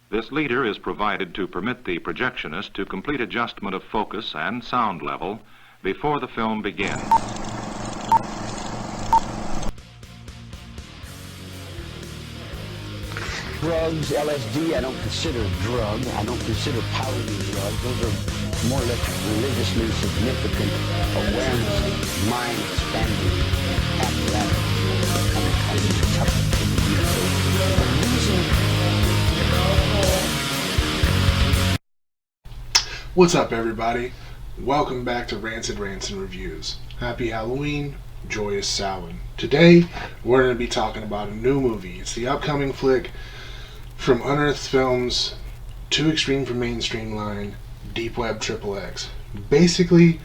This leader is provided to permit the projectionist to complete adjustment of focus and sound level before the film begins. Drugs, LSD, I don't consider a drug. I don't consider powder a drug. Those are more or less religiously significant awareness, mind expanding apparatus. And it's tough to use. So the reason. What's up, everybody? Welcome back to Rancid, Rants, and Reviews. Happy Halloween, joyous Samhain. Today, we're going to be talking about a new movie. It's the upcoming flick from Unearthed Films Too Extreme for Mainstream line, WEB XXX. Basically,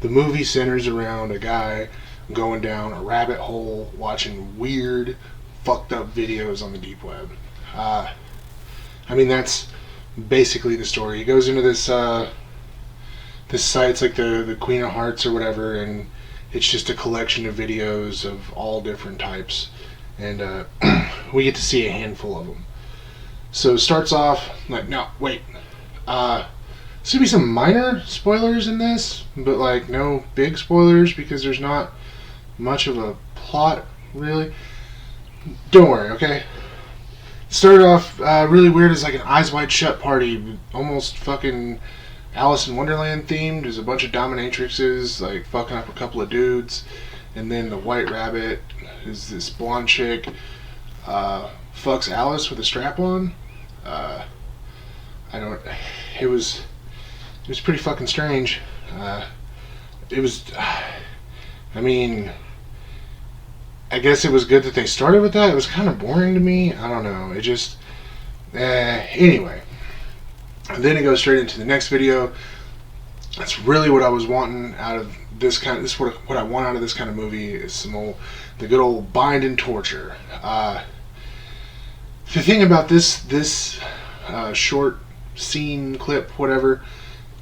the movie centers around a guy going down a rabbit hole, watching weird, fucked up videos on the deep web. That's basically the story. He goes into this site, it's like the Queen of Hearts or whatever, and it's just a collection of videos of all different types, and we get to see a handful of them. So it starts off like, no, wait, there's gonna be some minor spoilers in this, but like no big spoilers because there's not much of a plot really. Don't worry, okay? Started off really weird as like an Eyes Wide Shut party, almost fucking Alice in Wonderland themed. There's a bunch of dominatrixes like fucking up a couple of dudes, and then the White Rabbit is this blonde chick fucks Alice with a strap on. It was pretty fucking strange. I guess it was good that they started with that. It was kind of boring to me. I don't know. It just... anyway. And then it goes straight into the next video. That's really what I was wanting out of this kind of... This is what I want out of this kind of movie. Is the good old bind and torture. The thing about this short scene, clip, whatever,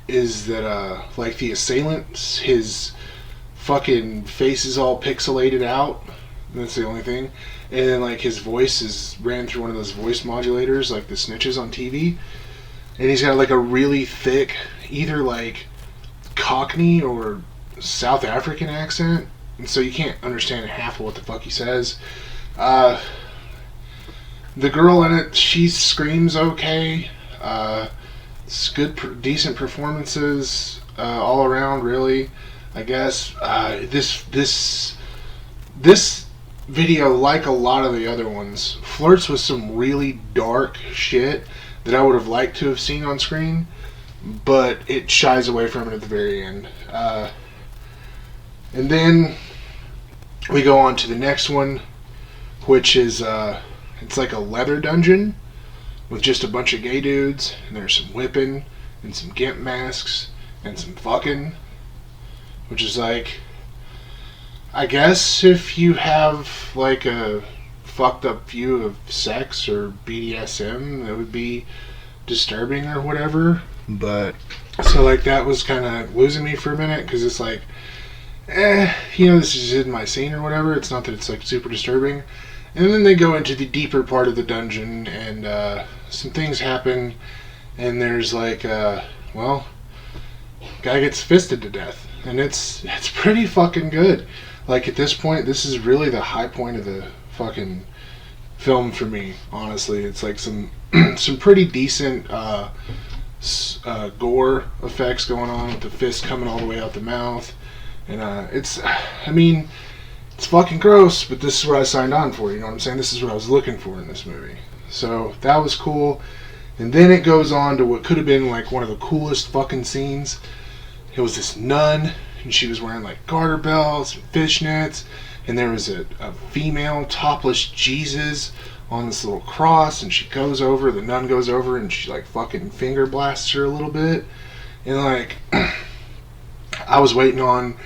is that, like, the assailant, his fucking face is all pixelated out. That's the only thing. And then, like, his voice is ran through one of those voice modulators, like the snitches on TV. And he's got, like, a really thick, either, like, Cockney or South African accent. And so you can't understand half of what the fuck he says. The girl in it, she screams okay. It's good, decent performances all around, really, I guess. This video, like a lot of the other ones, flirts with some really dark shit that I would have liked to have seen on screen, but it shies away from it at the very end. And then we go on to the next one, which is it's like a leather dungeon with just a bunch of gay dudes, and there's some whipping and some gimp masks and some fucking, which is like, I guess if you have like a fucked up view of sex or BDSM, that would be disturbing or whatever. But so like that was kind of losing me for a minute, because it's like, this is in my scene or whatever. It's not that it's like super disturbing. And then they go into the deeper part of the dungeon, and some things happen, and there's like, guy gets fisted to death, and it's pretty fucking good. Like, at this point, this is really the high point of the fucking film for me, honestly. It's like some pretty decent gore effects going on, with the fist coming all the way out the mouth. And it's fucking gross, but this is what I signed on for, you know what I'm saying? This is what I was looking for in this movie. So, that was cool. And then it goes on to what could have been, like, one of the coolest fucking scenes. It was this nun, and she was wearing like garter belts and fishnets, and there was a female topless Jesus on this little cross, and the nun goes over, and she like fucking finger blasts her a little bit. And like, I was waiting on,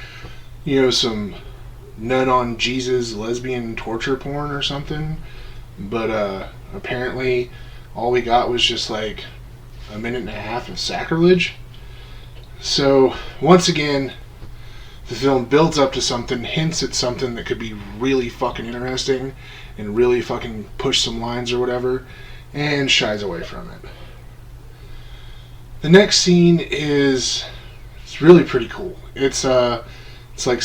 some nun on Jesus lesbian torture porn or something, but apparently all we got was just like a minute and a half of sacrilege. So once again, the film builds up to something, hints at something that could be really fucking interesting and really fucking push some lines or whatever, and shies away from it. The next scene it's really pretty cool. It's like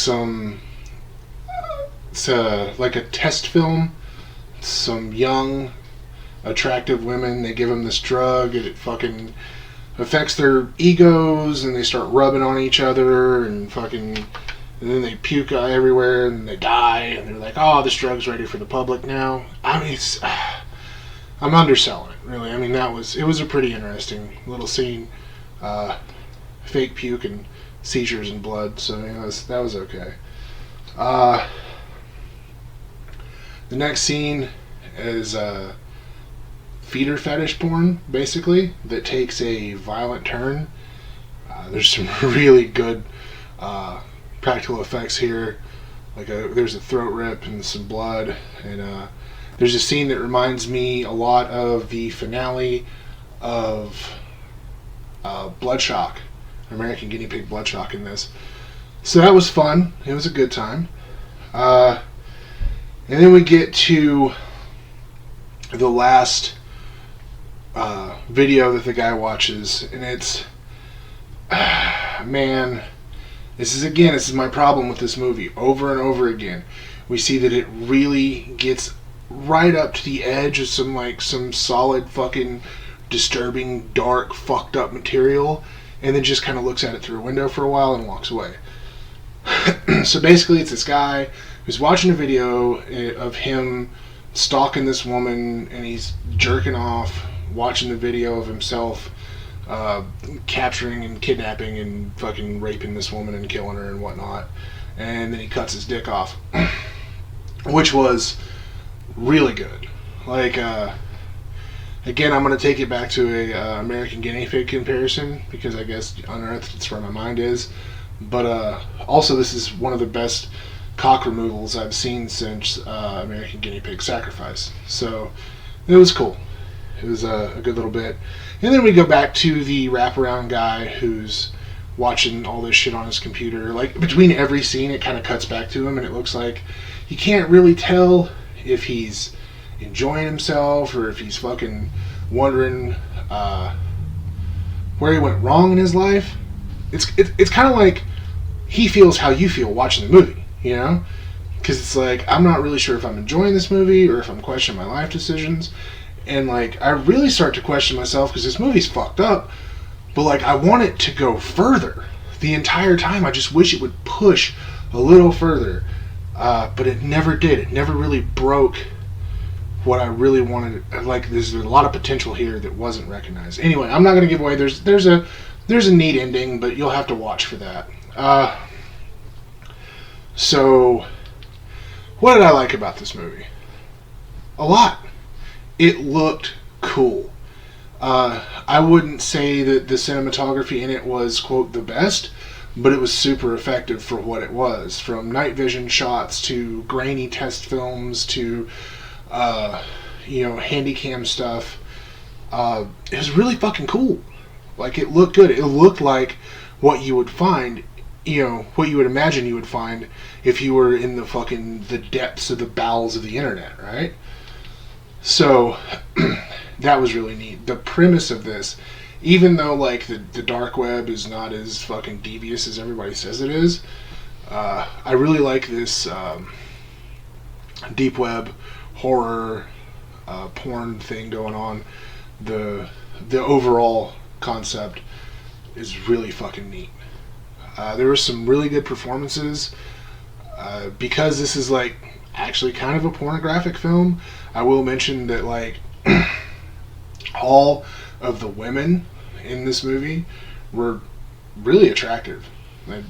like a test film. Some young, attractive women, they give them this drug, and it fucking affects their egos, and they start rubbing on each other, and then they puke everywhere, and they die, and they're like, oh, this drug's ready for the public now. I mean, I'm underselling it, really. I mean, it was a pretty interesting little scene. Fake puke and seizures and blood, so that was okay. The next scene is feeder fetish porn, basically, that takes a violent turn. There's some really good practical effects here. There's a throat rip and some blood, and there's a scene that reminds me a lot of the finale of Bloodshot, American Guinea Pig Bloodshot in this. So that was fun. It was a good time. And then we get to the last video that the guy watches, and it's man, this is my problem with this movie. Over and over again, we see that it really gets right up to the edge of some solid fucking disturbing, dark, fucked up material, and then just kind of looks at it through a window for a while and walks away. So basically, it's this guy who's watching a video of him stalking this woman, and he's jerking off, watching the video of himself capturing and kidnapping and fucking raping this woman and killing her and whatnot, and then he cuts his dick off, which was really good. Again, I'm going to take it back to a American Guinea Pig comparison, because I guess Unearthed, it's where my mind is. But also, this is one of the best cock removals I've seen since American Guinea Pig Sacrifice. So it was cool. It was a good little bit. And then we go back to the wraparound guy who's watching all this shit on his computer. Between every scene, it kind of cuts back to him, and it looks like you can't really tell if he's enjoying himself or if he's fucking wondering where he went wrong in his life. It's kind of like he feels how you feel watching the movie, you know? Because it's like, I'm not really sure if I'm enjoying this movie or if I'm questioning my life decisions. And I really start to question myself, because this movie's fucked up, but I want it to go further. The entire time, I just wish it would push a little further. But it never did. It never really broke what I really wanted. There's a lot of potential here that wasn't recognized. Anyway, I'm not going to give away. There's a neat ending, but you'll have to watch for that. So, what did I like about this movie? A lot. It looked cool. I wouldn't say that the cinematography in it was, quote, the best, but it was super effective for what it was. From night vision shots to grainy test films to, handycam stuff. It was really fucking cool. It looked good. It looked like what you would find, what you would imagine you would find if you were in the depths of the bowels of the internet, right? So, that was really neat. The premise of this, even though, the dark web is not as fucking devious as everybody says it is, I really like this deep web horror porn thing going on. The overall concept is really fucking neat. There were some really good performances. Because this is actually kind of a pornographic film, I will mention that all of the women in this movie were really attractive. They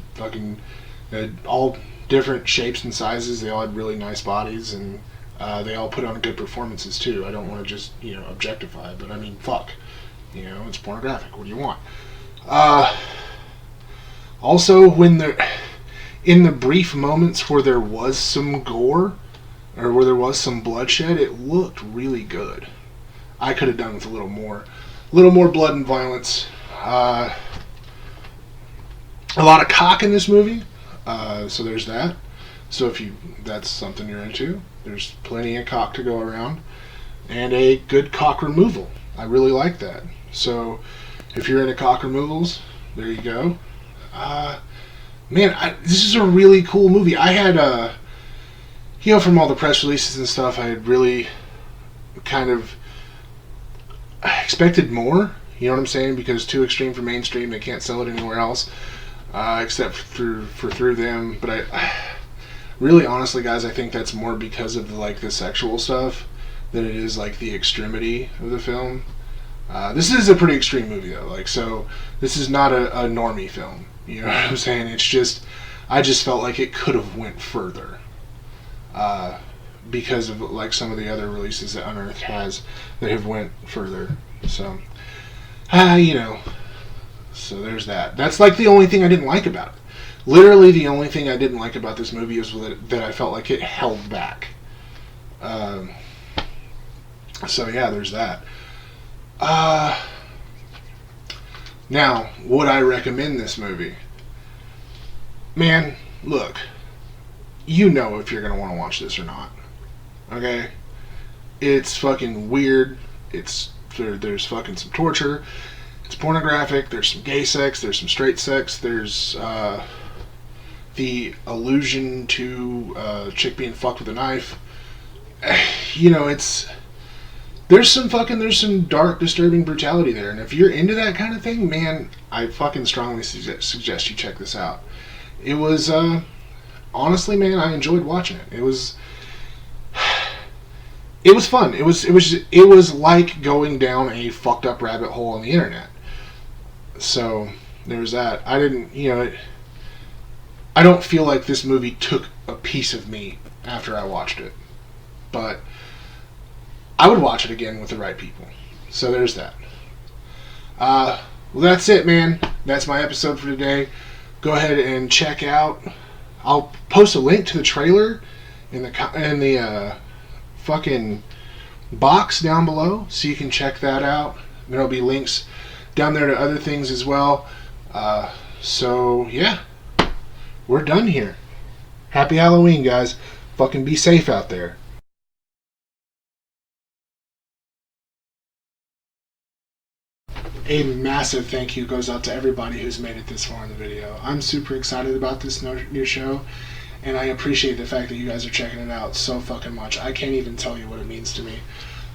had all different shapes and sizes. They all had really nice bodies, and they all put on good performances too. I don't want to just objectify, but I mean, fuck, it's pornographic. What do you want? Also, in the brief moments where there was some gore or where there was some bloodshed, it looked really good. I could have done with a little more blood and violence. A lot of cock in this movie, so there's that. So if that's something you're into, there's plenty of cock to go around. and a good cock removal. I really like that. So if you're into cock removals, there you go. Man, this is a really cool movie. I had, from all the press releases and stuff, I had really kind of expected more. You know what I'm saying? Because Too Extreme for mainstream, they can't sell it anywhere else except for through them. But I really, honestly, guys, I think that's more because of the sexual stuff than it is the extremity of the film. This is a pretty extreme movie though. So this is not a normie film. You know what I'm saying? It's just, I just felt like it could have went further because of some of the other releases that Unearthed has that have went further. So, so there's that. That's the only thing I didn't like about it. Literally the only thing I didn't like about this movie is that I felt like it held back. So yeah, there's that. Now, would I recommend this movie? Man, look, you know if you're going to want to watch this or not. Okay? It's fucking weird. There's fucking some torture. It's pornographic. There's some gay sex. There's some straight sex. There's the allusion to a chick being fucked with a knife. There's some dark, disturbing brutality there, and if you're into that kind of thing, man, I fucking strongly suggest you check this out. It was, honestly, man, I enjoyed watching it. It was fun. It was like going down a fucked up rabbit hole on the internet. So there's that. I don't feel like this movie took a piece of me after I watched it, but I would watch it again with the right people. So there's that. Well, that's it, man. That's my episode for today. Go ahead and check out. I'll post a link to the trailer in the fucking box down below, so you can check that out. There'll be links down there to other things as well. So yeah, we're done here. Happy Halloween, guys. Fucking be safe out there. A massive thank you goes out to everybody who's made it this far in the video. I'm super excited about this new show, and I appreciate the fact that you guys are checking it out so fucking much. I can't even tell you what it means to me.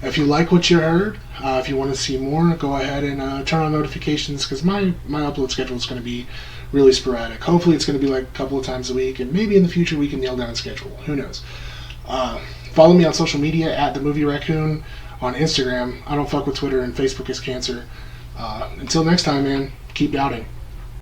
If you like what you heard, if you want to see more, go ahead and turn on notifications, because my upload schedule is going to be really sporadic. Hopefully it's going to be a couple of times a week, and maybe in the future we can nail down a schedule. Who knows? Follow me on social media at The Movie Raccoon on Instagram. I don't fuck with Twitter, and Facebook is cancer. Until next time, man, keep doubting.